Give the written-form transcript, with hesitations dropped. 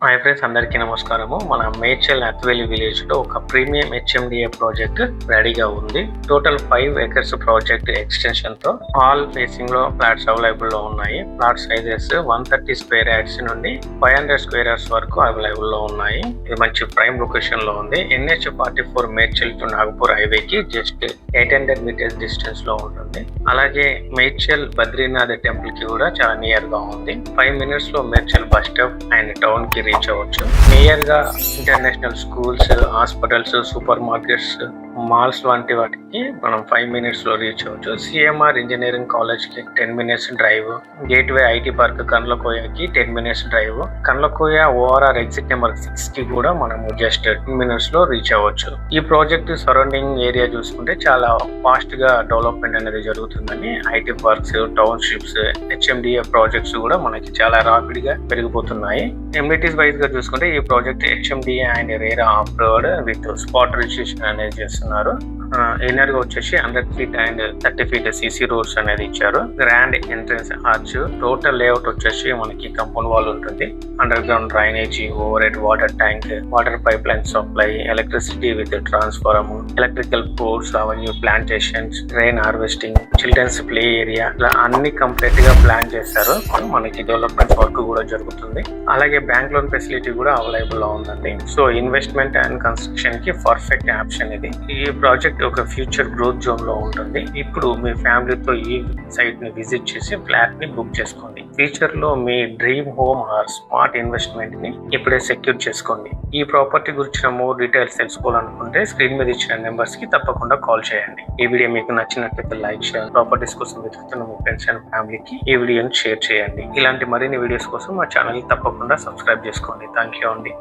Hi friends, అందరికీ నమస్కారము. మన మేడ్చల్ అత్వేలి విలేజ్ లో ఒక ప్రీమియం హెచ్ఎండిఏ ప్రాజెక్ట్ రెడీగా ఉంది. టోటల్ 5 acres ప్రాజెక్ట్ ఎక్స్టెన్షన్ తో ఆల్ ఫేసింగ్ లో ఫ్లాట్స్ అవైలబుల్ లో ఉన్నాయి. ఫ్లాట్ సైజెస్ 130 స్క్వేర్ యార్డ్స్ నుండి 500 స్క్వేర్ యార్డ్స్ వరకు అవైలబుల్ లో ఉన్నాయి. ఇది మంచి ప్రైమ్ లొకేషన్ లో ఉంది. NH44 Medchal to Nagpur highway కి జస్ట్ 800 మీటర్స్ డిస్టెన్స్ లో ఉంటుంది. అలాగే మేడ్చల్ బద్రీనాథ్ టెంపుల్ కి కూడా చాలా నియర్ గా ఉంది. 5 minutes లో Medchal bus stop and town కి రీచ్ అవ్వచ్చు. నియర్ గా international schools, hospitals, super markets, malls వంటి వాటికి మనం 5 minutes లో రీచ్ అవ్వచ్చు. సిఎంఆర్ ఇంజనీరింగ్ కాలేజ్ కి 10 minutes drive, gateway IT park కన్లకోయకి 10 minutes drive, Kandlakoya ORR exit number 6 కి కూడా మనము జస్ట్ 10 minutes లో రీచ్ అవ్వచ్చు. ఈ ప్రాజెక్ట్ సరౌండింగ్ ఏరియా చూసుకుంటే చాలా ఫాస్ట్ గా డెవలప్మెంట్ అనేది జరుగుతుందని IT parks, townships, HMDA projects కూడా మనకి చాలా రాపిడ్ గా పెరిగిపోతున్నాయి. ఎమ్యూనిటీస్ వైజ్ గా చూసుకుంటే ఈ project HMDA and RERA approved with spot registration అనేది చేస్తున్నారు. ఇన్నర్ గా వచ్చేసి 100 feet and 30 feet CC roads అనేది ఇచ్చారు. Grand entrance arch, total layout వచ్చేసి మనకి కంపౌండ్ వాల్ ఉంటుంది. Underground drainage, overhead water tank, water pipeline supply, electricity with transform, electrical poles, avenue plantations, rain harvesting, children's play area, ఇలా అన్ని complete గా plan చేశారు. మనకి development work కూడా జరుగుతుంది. అలాగే బ్యాంక్ లోన్ ఫెసిలిటీ కూడా అవైలబుల్ లో ఉందండి. సో ఇన్వెస్ట్మెంట్ అండ్ కన్స్ట్రక్షన్ కి పర్ఫెక్ట్ ఆప్షన్ ఇది. ఈ ప్రాజెక్ట్ ఒక ఫ్యూచర్ గ్రోత్ జోన్ లో ఉంటుంది. ఇప్పుడు మీ ఫ్యామిలీతో ఈ సైట్ ని విజిట్ చేసి ఫ్లాట్ ని బుక్ చేసుకోండి. ఫ్యూచర్ లో మీ dream home or smart investment ని ఇప్పుడే సెక్యూర్ చేసుకోండి. ఈ ప్రాపర్టీ గురించిన మోర్ డీటెయిల్స్ తెలుసుకోవాలనుకుంటే స్క్రీన్ మీద ఇచ్చిన నెంబర్స్ కి తప్పకుండా కాల్ చేయండి. ఈ వీడియో మీకు నచ్చినట్లయితే లైక్ చేయండి. ప్రాపర్టీస్ కోసం వెతుకుతున్న మీ ఫ్రెండ్స్ అండ్ ఫ్యామిలీకి ఈ వీడియోని షేర్ చేయండి. ఇలాంటి మరిన్ని వీడియోస్ కోసం మా ఛానల్ ని తప్పకుండా సబ్స్క్రైబ్ చేసుకోండి. థ్యాంక్ యూ అండి.